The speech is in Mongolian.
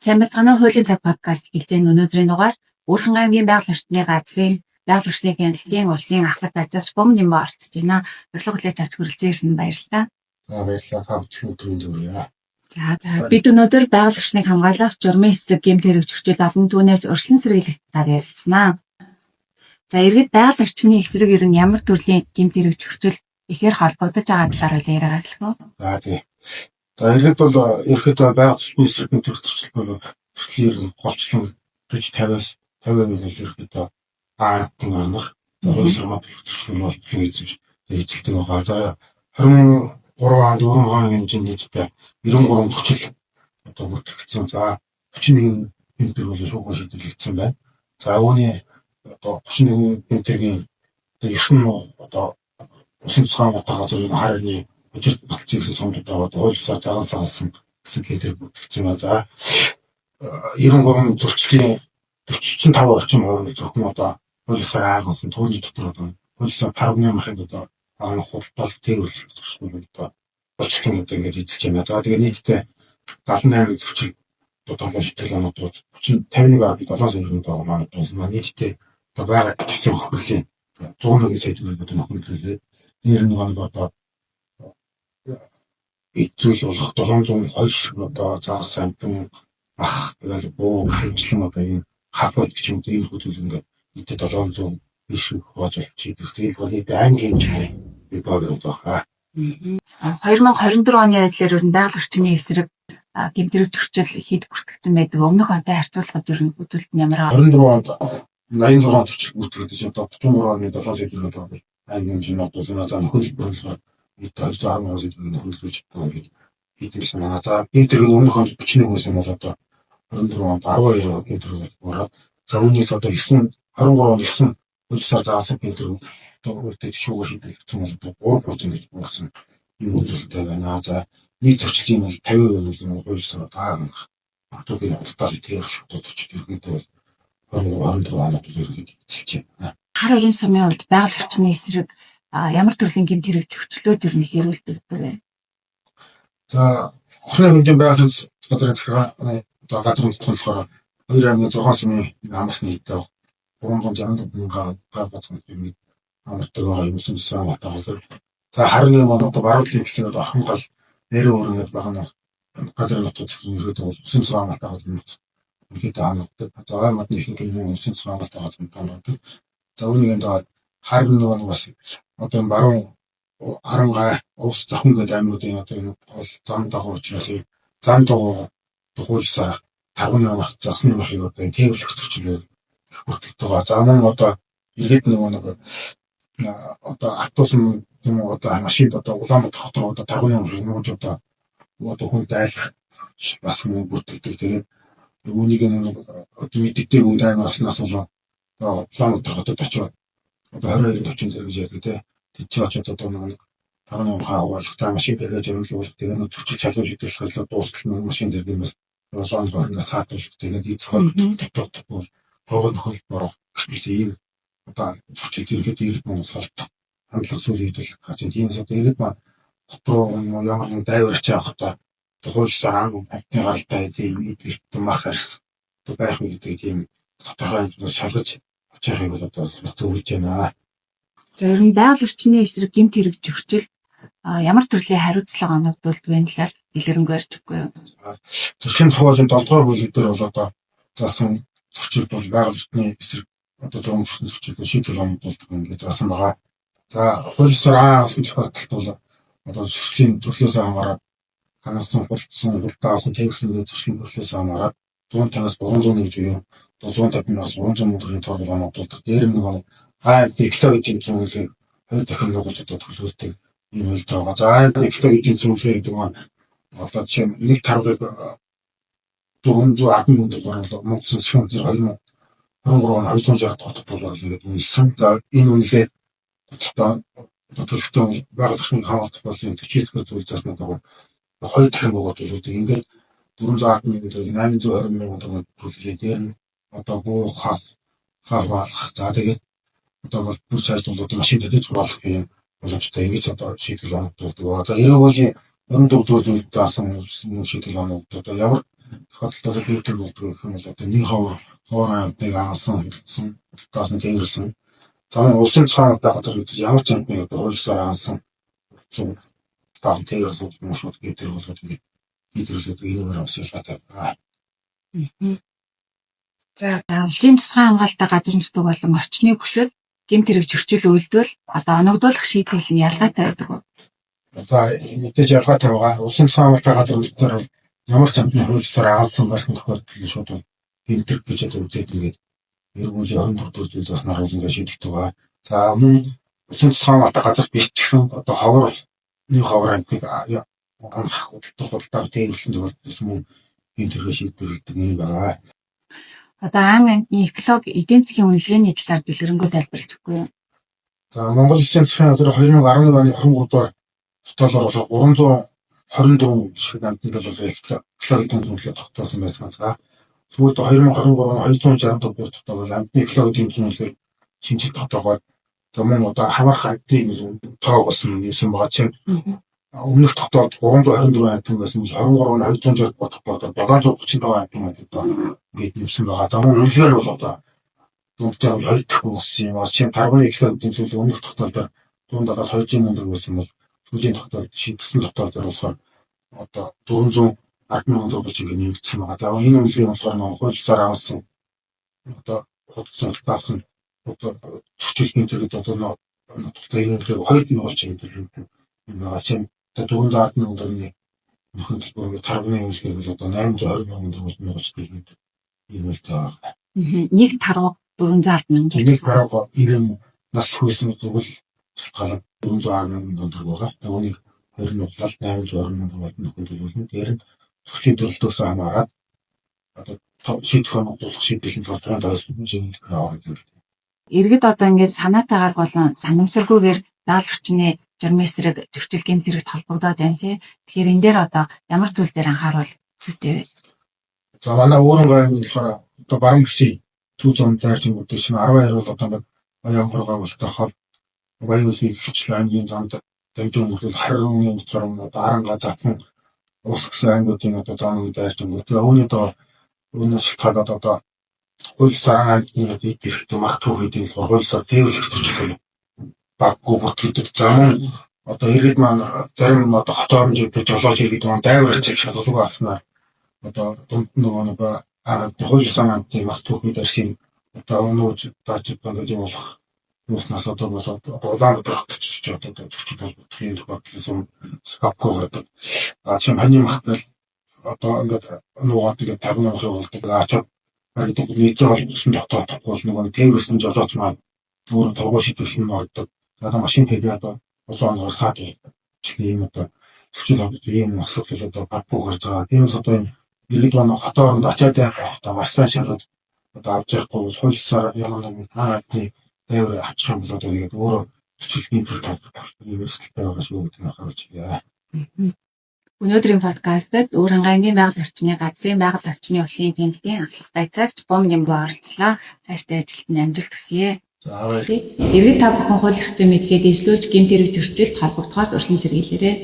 Сайн бацгаана уу, хуулийн цаг подкаст хэлтийн өнөөдрийн дугаар Бүрхэн аймгийн байгаль орчны газрын байгаль орчны хяналтын улсын ахлах газарч Бөм Нимбо оролцож байна. Урилга хүлээж авч хүрэлцэн ирсэнд баярлалаа. Баярлалаа. Та бүхэн өдрийн төрөе. За бид өнөөдөр байгаль орчныг хамгаалах журмын эсрэг гэмт хэрэг зөрчил олон түүнээс урьдчилан сэргийлэх талаар ярилцсанаа. За иргэд байгаль орчны эсрэг ер нь ямар төрлийн гэмт хэрэг зөрчил ихээр холбогдож байгаа талаар яриагаа эхлэх үү? За тий. За иргэд бол ерөөхдөө байгаль орчны эсрэг гэмт хэрэг зөрчил бол төслөөр голчлон 40-50-аас 50% нь ерөөхдөө аартын анх зургасрмаа зөрчил нь болчихсон гэж эзэлдэг байгаа. За 23 он хэмжээнд нийтдээ 93 зөрчил одоо бүртгэгдсэн. За 31 гэмт хэрэг бол шүүхэн шийдвэрлэгдсэн байна. За үүний одоо 31 гэмт хэргийн 9 нь одоо усын цэцгийн газрын харны хүчит баталцсан гэсэн сомдод ойлсоор загалсан гэсэн хэлээр бүртгэгдсэн байна. За 93 зөрчлийн 45 орчим хувь зөвхөн одоо ойлсоор аагсан түүний дотор одоо ойлсоор парагны махад одоо анх хурдтал тэрвэрлэх зөрчил одоо болчихсон одоо ингэж эзэлж байна. За тэгээ нийтдээ 78 зөрчил одоо шийтгэл оноод 51.7 сая төгрөг оноод нийтдээ одоо байгаа гэсэн хөрлийн 101 сая төгрөг одоо нөхөрлөлөө нэр нэг одоо эзүүл болох 702 шиг одоо заагсан амтан ах тэгэл буу хэмжлэн одоо энэ хафад гэж юм ийм хөдөл ингээд нийтдээ 700 биш хувааж чийдэх зүйл нийт анги хэмжээ бий байгаа. 2024 оны байдлаар ер нь байгаль орчны эсрэг гэмт хэрэг зөрчил хэд бүртгэгдсэн байдаг. Өмнөх онтой харьцуулахад ер нь үзүүлэлт нь ямар 24 онд 86 зөрчил бүртгэгдэж одоо 33 оны 7 сая одоо анги хэмжээний одоосон за нөхөрлөл борлогоор нийт 210 сая төгрөг нөхөрлөж байгаа гэж хийдсэн байна. За гэмт хэрэг өмнөх онд 41 байсан бол одоо 24 онд 12 гэмт хэрэг бороод за үүнээс одоо 9 23 онд 9 үйлсээр заасан гэмт хэрэг одоо өөртөө шүүгээр шийдэгдсэн бол 3% гэж болсон юм үзүүлэлттэй байна. За нийт зөрчлийн бол 50% нь үйлсээр таагах хотын худалдаа тэрш зөрчил иргэдэг бол 24 онд ерөнхийдөө эзэлж байна. Хар өрийн сумын хувьд байгаль орчны эсрэг ямар төрлийн гэмт хэрэг зөрчлөөд ер нь хэрүүлдэг вэ? За Орны хөндийн байгалийн газрын захиргааны одоо газрын зөвлөлт болохоор 2.6 сумын амарсны хэдтэй 360 мянга газрын юм амартай байгаа юм шиг байна. За харны маань одоо баруулын гэсэн одоо орхон гал нэрээ өрнөд байгаа нь газрын нутгийн зөвлөлт ерөөдөө бол усын цэцгийн амартай газрын ерөөдөө амартай. За аймагны ихэнх нь усын цэцгийн амартай газрын амартай. За үүнийг доод харны нэг бас одоо баруун Харангай уус завхан гэдэг аймагуудын одоо энэ гол зам дагуу учраас зам дагуу тухайлсаа тарганы мах засны махыг одоо тээвэрлэх зөрчилөөр бүртгэдэг байгаа. За мөн одоо иргэд нэг одоо автобус юм одоо машин одоо Улаанбаатар хотоор одоо тарганы махыг нууж одоо хүнд айлах бас бүртгэдэг. Тэгээд үүнийг нэг одоо мэддэг үнд аймаг аснаас бол Улаанбаатар хотод очиод одоо 22-нд очин зэрэг ярьдаг те. Тэд очиод одоо нэг тарганы махаа угаалгах за машин хэрэгэж явуулах тэгээд нэг зөрчил шалгуур шийдвэрлэх ажлаа дуустал машин зэрэг юмс Лондоноос орноос саатуулах тэгээд эцэг дотоод бол гогод нөхөл бороо ийм одоо зөрчил зэрэгэд иргэд маань солдох хандлага зүйл хийдэл гаж тиймээс одоо иргэд маань хот руу ямар нэг дайвар очиж авахдаа тухайлсаар амтны гаралтай тийм мах арс одоо байх үедээ тийм тодорхой хэмжээнд шалгаж авчихыг бол одоо бас зөвлөж байна. За ер нь байгаль орчны эсрэг гэмт хэрэг зөрчил ямар төрлийн хариуцлага оногдуулдаг вэ талаар илэрэнгүй ярьж өгөө юу? Зөрчлийн тухайлын 7 дугаар бүлэг дээр бол одоо заасан зөрчил бол байгаль орчны эсрэг одоо зөрчил зөрчил шийдвэр оногдуулдаг ингээд заасан байгаа. За хуулиар аасан тохиолдолд бол одоо зөрчлийн төрлөөс хамаарат ханасан хурдсан хурдаа авсан тээвэрсэн зөрчлийн төрлөөс хамаарат 150-аас 300 гэж буюу одоо 150-аас 300 төгрөгийн тооцоо оногдуулдаг. Дээр нэг экологийн зүйлийг 2 дахин нугаж одоо төлөвлөдөг юм хэлдэг байгаа. За экологийн зүйлээ гэдэг нь одоо жишээ нэг таргыг 410 мянга төгрөг Монголын засгийн газар 2023 он 260 дотор доллар гэдэг үнэлсэн. За энэ үнэлгээ одоо төлөвлөлтөө байгаль орчныг хамгаалах болон төчийсгэр зүйл заснаа дагуу 2 дахин нугаж төлөвлөдөг. Ингээд 410 мянга төгрөг 820 мянга төгрөг төлөвлөе. Дээр нь одоо буу хаалгах за тэгээд одоо бол бүр цааш бол машин дээр зурвалах юм боломжтой ингэж одоо шийдэл оногдуулдаг. За 90% 24 дугаар зүйл заасан шийдэл оногддог. Одоо ямар хотолтой бийдэг болдог гэх юм бол одоо нэг ховор амтныг агасан хэлсэн таас нь тээвэрсэн. За улсын цаанаатай газар гэдэг ямар ч амтныг одоо хуулсаар агасан зөв таас тээвэрсэн юм шүү гэдэг болоод ингээд бидрүүлээд ирээгээр осолготой байна. За улсын тусгай хамгаалалттай газар нутаг болон орчны бүсэд гэмт хэрэг зөрчил үйлдвэл одоо оногдуулах шийтгэл нь ялгаатай байдаг уу? За мэдээж ялгаатай байгаа. Улсын тусгай хамгаалалттай газар нутгаар бол ямар ч амтны хуулсаар агасан байсан тохиолдолд шууд гэмт хэрэг гэж одоо үзээд ингээд эргүүлийн 24 дугаар жилд бас нар ингээд шийдэгдэг байгаа. За мөн улсын тусгай хамгаалалттай газар биш ч гэсэн одоо нэг ховор амтныг худалдаа тээвэрлсэн тохиолдолд мөн гэмт хэрэг шийдвэрлэдэг юм байна. Одоо ан амтны экологи эдийн засгийн үнэлгээний талаар дэлгэрэнгүй тайлбарлаж өгөх юм. За Монгол Улсын засгийн газар 2011 оны 23 дугаар тогтоолоор бол 324 шиг амтныг бол экологийн зөвлөлөөр тогтоосон байсан. За сүүлд 2023 оны 260 дугаар тогтоолоор амтны экологийн зөвлөлөөр шинжил тогтоогоод за мөн одоо хамаарх амтны тоо болсон юмсан байгаа чинь өмнөх тогтоолд 324 амтан байсан бол 23 оны 260 дугаар тогтоолд 735 амтан одоо ингээд нэмсэн байгаа. За мөн үнэлгээр бол одоо дунджаа 2 дахь өссөн юм. Чинь тархины экологийн зөвлөл өмнөх тогтоолд 170-аас 200 мянга төгрөг байсан бол сүүлийн тогтоолд шийдсэн тогтоолд болохоор одоо 410 мянга төгрөг ингээд нэмэгдсэн байгаа. За энэ үнэлгээ болохоор хуулиар агуулсан одоо худалдан таасан одоо зөрчилдний төрөд одоо нотолтой энэ үнэлгээг 2 нь болж байгаа юм байгаа. Чинь одоо 410 мянга төгрөгийн нөхөн төлбөр тархины үнэлгээг бол одоо 820 мянга төгрөг болж байгаа юм л таа. Нэг таруу 410 мянга. Нэг таруу 90 нас хүрсэн зүгэл шалтгаалаад 410 мянга төгрөг байгаа. Үүнийг 20 нутлал 820 мянга төгрөг нөхөн төлөвлөн дээр нь зөрчлийн төлөлтөөс хамаарат одоо шийдэх оногдуулах шийдвэрлэл болж байгаа даас үзэн аваад ирдэг. Иргэд одоо ингээд санаатайгаар болон санамсаргүйгээр даал орчны журмын эсрэг зөрчил гэмт хэрэгт холбогдоод байна тий. Тэгэхээр энэ дээр одоо ямар зүйл дээр анхаарал зүйтэй вэ? За манай өөрөнгөө аймаг болохоор одоо баруун гүсийн төв зам дайрчингуудын шинэ 12 бол одоо ингээд Баян хургаа болтой хол Баян-Улгийн хвчлэн аймгийн замд дамжин мөрөл харин дотор одоо Аранга завхан ус гэсэн аймагуудын одоо замын дайрчингууд. Тэгээ үүнээс шалтгаалаад одоо хуулиар аймагны хэд хэрэгтэй мах төв хийдийн хуулиар тээвэрлэх зөрчил баггүй бүрт гэдэг зам одоо иргэд маань зарим одоо хот орнууд жолооч иргэд маань дайвар цэг шалгалгүй авснаа одоо дунд нөгөө хуулиар аймагны мах төв хийд арсын одоо өнөөж даачд ингэж болох юуснаас одоо болоод Улаанбаатар хотч одоо зөрчил болгох юм тохиолдсон баггүй гэдэг. Чинь хань махтал одоо ингээд нуугаад ингээд тарнах болдог. Ачаад баригдах нийцээ холбосон дотоодохгүй бол нөгөө тээвэрсэн жолооч маань өөрөө торгоо шийдвэрлэх юм ордог. Одоо машин тэгээд одоо улаан оноор саад ийм одоо зөрчил болгох ийм асуудал одоо баггүй гарч байгаа. Тиймээс одоо энэ иргэд маань хот оронд ачаад явах одоо маш сайн шалгаж одоо авч явахгүй бол хуулиар ямар нэгэн хааны тээвэр авчих юм бол одоо тэгээд өөрөө зөрчилгийн төр тавих юм эрсдэлтэй байгаа шүү гэдэг нь харуулж байна. Өнөөдрийн подкастад Өвөр хангайгийн байгаль орчны газрын байгаль орчны улсын тэмдгийн анхлагтай цагч Бом Нямбо оролцлоо. Цаашдаа ажилд нь амжилт хүсье. За баярлалаа. Иргэд та бүхэн хууль эрх зүйн мэдлэгээ дэвшлүүлж гэмт хэрэг зөрчилд холбогдохоос урьдчилан сэргийлээрэй.